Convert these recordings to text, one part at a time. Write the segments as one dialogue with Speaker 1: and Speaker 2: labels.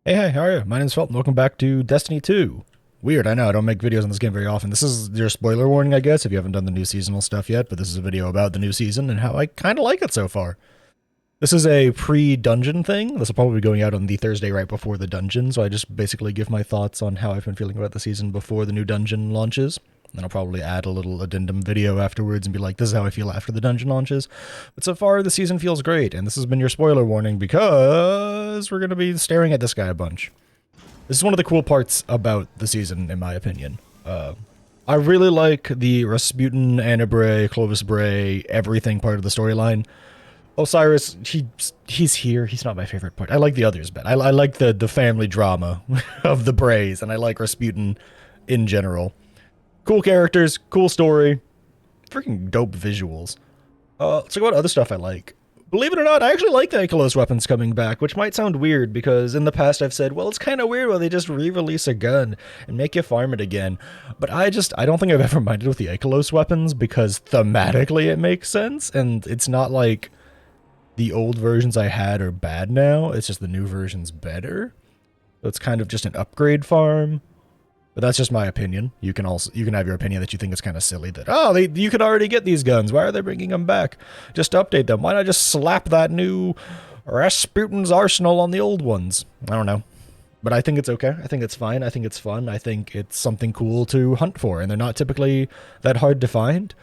Speaker 1: Hey, how are you? My name's Felton. Welcome back to Destiny 2. Weird, I know, I don't make videos on this game very often. This is your spoiler warning, I guess, if you haven't done the new seasonal stuff yet, but this is a video about the new season and how I kind of like it so far. This is a pre-dungeon thing. This will probably be going out on the Thursday right before the dungeon, so I just basically give my thoughts on how I've been feeling about the season before the new dungeon launches. Then I'll probably add a little addendum video afterwards and be like, this is how I feel after the dungeon launches. But so far, the season feels great, and this has been your spoiler warning because we're going to be staring at this guy a bunch. This is one of the cool parts about the season, in my opinion. I really like the Rasputin, Anna Bray, Clovis Bray, everything part of the storyline. Osiris, he's here. He's not my favorite part. I like the others, but I like the family drama of the Brays, and I like Rasputin in general. Cool characters, cool story, freaking dope visuals. Let's talk about other stuff I like. Believe it or not, I actually like the Ikelos weapons coming back, which might sound weird because in the past I've said, well, it's kind of weird when they just re-release a gun and make you farm it again. But I don't think I've ever minded with the Ikelos weapons because thematically it makes sense, and it's not like the old versions I had are bad now. It's just the new version's better. So it's kind of just an upgrade farm. But that's just my opinion. You can have your opinion that you think it's kind of silly that, oh, you could already get these guns. Why are they bringing them back? Just update them. Why not just slap that new Rasputin's arsenal on the old ones? I don't know. But I think it's okay. I think it's fine. I think it's fun. I think it's something cool to hunt for, and they're not typically that hard to find.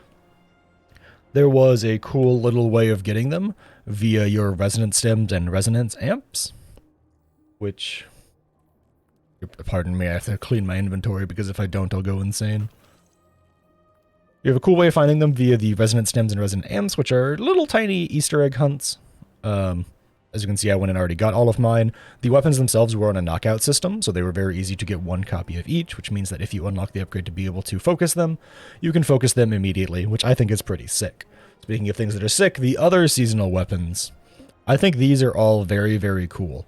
Speaker 1: There was a cool little way of getting them via your resonance stems and resonance amps, which... Pardon me, I have to clean my inventory because if I don't, I'll go insane. You have a cool way of finding them via the resonant stems and resonant amps, which are little tiny Easter egg hunts. As you can see, I went and already got all of mine. The weapons themselves were on a knockout system, so they were very easy to get one copy of each, which means that if you unlock the upgrade to be able to focus them, you can focus them immediately, which I think is pretty sick. Speaking of things that are sick, the other seasonal weapons, I think these are all very, very cool.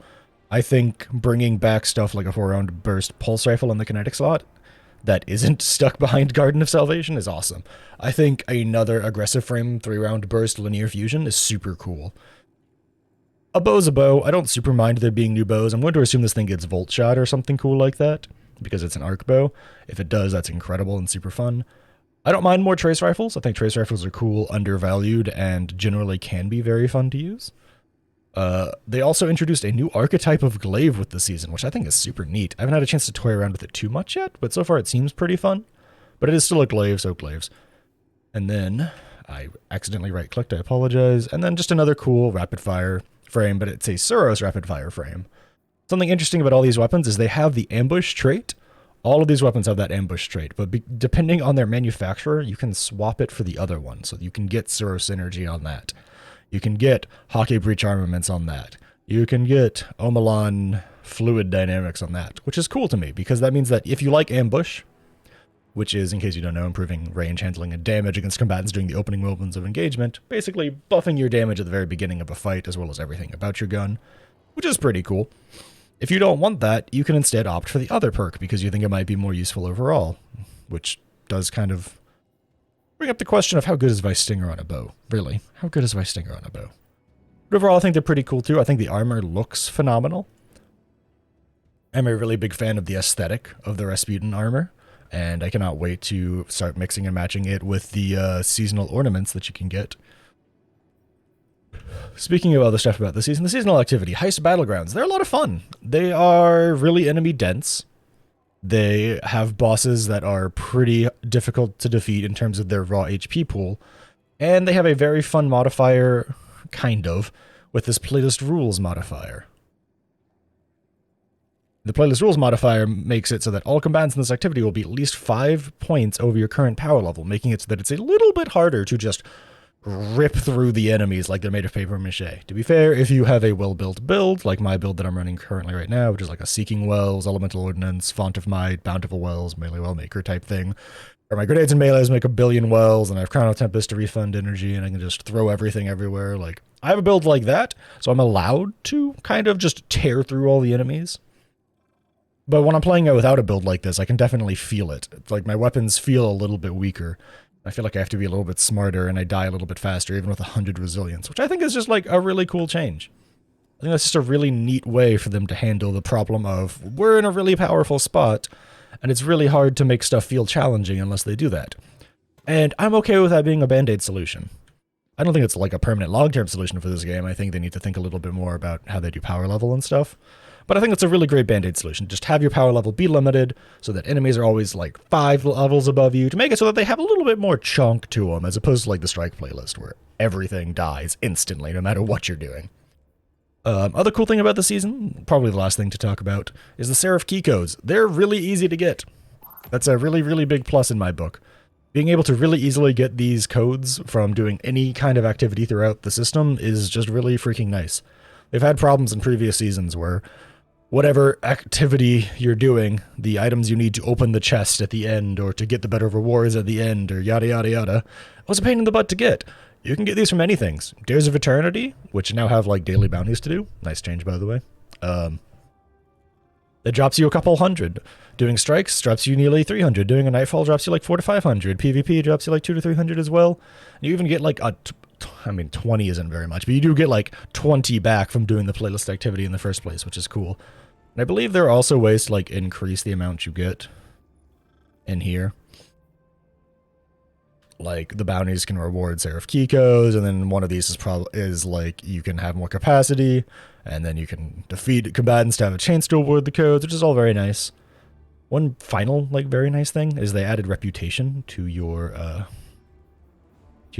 Speaker 1: I think bringing back stuff like a 4-round burst pulse rifle on the kinetic slot that isn't stuck behind Garden of Salvation is awesome. I think another aggressive frame 3-round burst linear fusion is super cool. A bow's a bow. I don't super mind there being new bows. I'm going to assume this thing gets volt shot or something cool like that because it's an arc bow. If it does, that's incredible and super fun. I don't mind more trace rifles. I think trace rifles are cool, undervalued, and generally can be very fun to use. They also introduced a new archetype of glaive with the season, which I think is super neat. I haven't had a chance to toy around with it too much yet, but so far it seems pretty fun. But it is still a glaive, so glaives. And then I accidentally right-clicked, I apologize. And then just another cool rapid-fire frame, but it's a Suros rapid-fire frame. Something interesting about all these weapons is they have the ambush trait. All of these weapons have that ambush trait, but depending on their manufacturer, you can swap it for the other one, so you can get Suros synergy on that. You can get Hockey Breach armaments on that. You can get Omelon fluid dynamics on that, which is cool to me because that means that if you like ambush, which is, in case you don't know, improving range handling and damage against combatants during the opening moments of engagement, basically buffing your damage at the very beginning of a fight as well as everything about your gun, which is pretty cool. If you don't want that, you can instead opt for the other perk because you think it might be more useful overall, which does kind of bring up the question of how good is Vice Stinger on a bow, really. How good is Vice Stinger on a bow? But overall, I think they're pretty cool too. I think the armor looks phenomenal. I'm a really big fan of the aesthetic of the Rasputin armor, and I cannot wait to start mixing and matching it with the seasonal ornaments that you can get. Speaking of other stuff about the season, the seasonal activity, Heist Battlegrounds, they're a lot of fun. They are really enemy dense. They have bosses that are pretty difficult to defeat in terms of their raw HP pool, and they have a very fun modifier, kind of, with this playlist rules modifier. The playlist rules modifier makes it so that all combatants in this activity will be at least 5 points over your current power level, making it so that it's a little bit harder to just rip through the enemies like they're made of paper mache. To be fair, if you have a well-built build, like my build that I'm running currently right now, which is like a Seeking Wells, Elemental Ordnance, Font of Might, Bountiful Wells, Melee Well Maker type thing, where my grenades and melees make 1,000,000,000 wells, and I have Crown of Tempest to refund energy, and I can just throw everything everywhere. Like, I have a build like that, so I'm allowed to kind of just tear through all the enemies. But when I'm playing it without a build like this, I can definitely feel it. It's like my weapons feel a little bit weaker. I feel like I have to be a little bit smarter and I die a little bit faster, even with 100 resilience, which I think is just like a really cool change. I think that's just a really neat way for them to handle the problem of we're in a really powerful spot, and it's really hard to make stuff feel challenging unless they do that. And I'm okay with that being a band-aid solution. I don't think it's like a permanent long-term solution for this game. I think they need to think a little bit more about how they do power level and stuff. But I think it's a really great band-aid solution. Just have your power level be limited so that enemies are always like 5 levels above you to make it so that they have a little bit more chunk to them as opposed to like the Strike playlist where everything dies instantly no matter what you're doing. Other cool thing about the season, probably the last thing to talk about, is the Seraph key codes. They're really easy to get. That's a really, really big plus in my book. Being able to really easily get these codes from doing any kind of activity throughout the system is just really freaking nice. They've had problems in previous seasons where whatever activity you're doing, the items you need to open the chest at the end or to get the better rewards at the end or yada yada yada, was a pain in the butt to get. You can get these from many things. Dares of Eternity, which now have like daily bounties to do. Nice change, by the way. It drops you a couple hundred. Doing strikes drops you nearly 300. Doing a nightfall drops you like 400 to 500. PvP drops you like 200 to 300 as well. And you even get like a, 20 isn't very much, but you do get like 20 back from doing the playlist activity in the first place, which is cool. And I believe there are also ways to like increase the amount you get in here. Like the bounties can reward Seraph key codes, and then one of these is like you can have more capacity, and then you can defeat combatants to have a chance to award the codes, which is all very nice. One final like very nice thing is they added reputation to your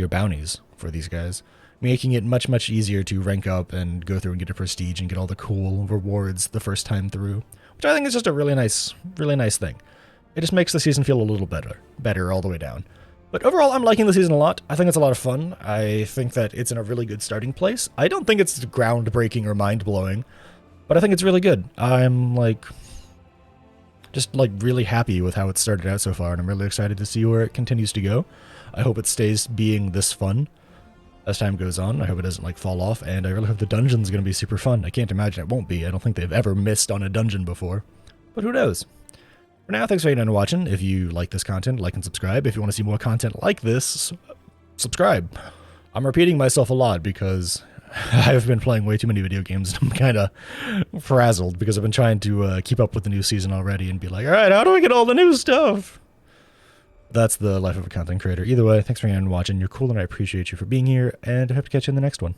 Speaker 1: bounties for these guys, making it much easier to rank up and go through and get a prestige and get all the cool rewards the first time through, which I think is just a really nice thing. It just makes the season feel a little better all the way down. But overall, I'm liking the season a lot. I think it's a lot of fun. I think that it's in a really good starting place. I don't think it's groundbreaking or mind-blowing, but I think it's really good. I'm like, just like really happy with how it started out so far, and I'm really excited to see where it continues to go. I hope it stays being this fun as time goes on. I hope it doesn't like fall off, and I really hope the dungeon's going to be super fun. I can't imagine it won't be. I don't think they've ever missed on a dungeon before, but who knows? For now, thanks for watching. If you like this content, like and subscribe. If you want to see more content like this, subscribe. I'm repeating myself a lot because I've been playing way too many video games and I'm kind of frazzled because I've been trying to keep up with the new season already and be like, alright, how do I get all the new stuff? That's the life of a content creator. Either way, thanks for watching. You're cool and I appreciate you for being here, and I hope to catch you in the next one.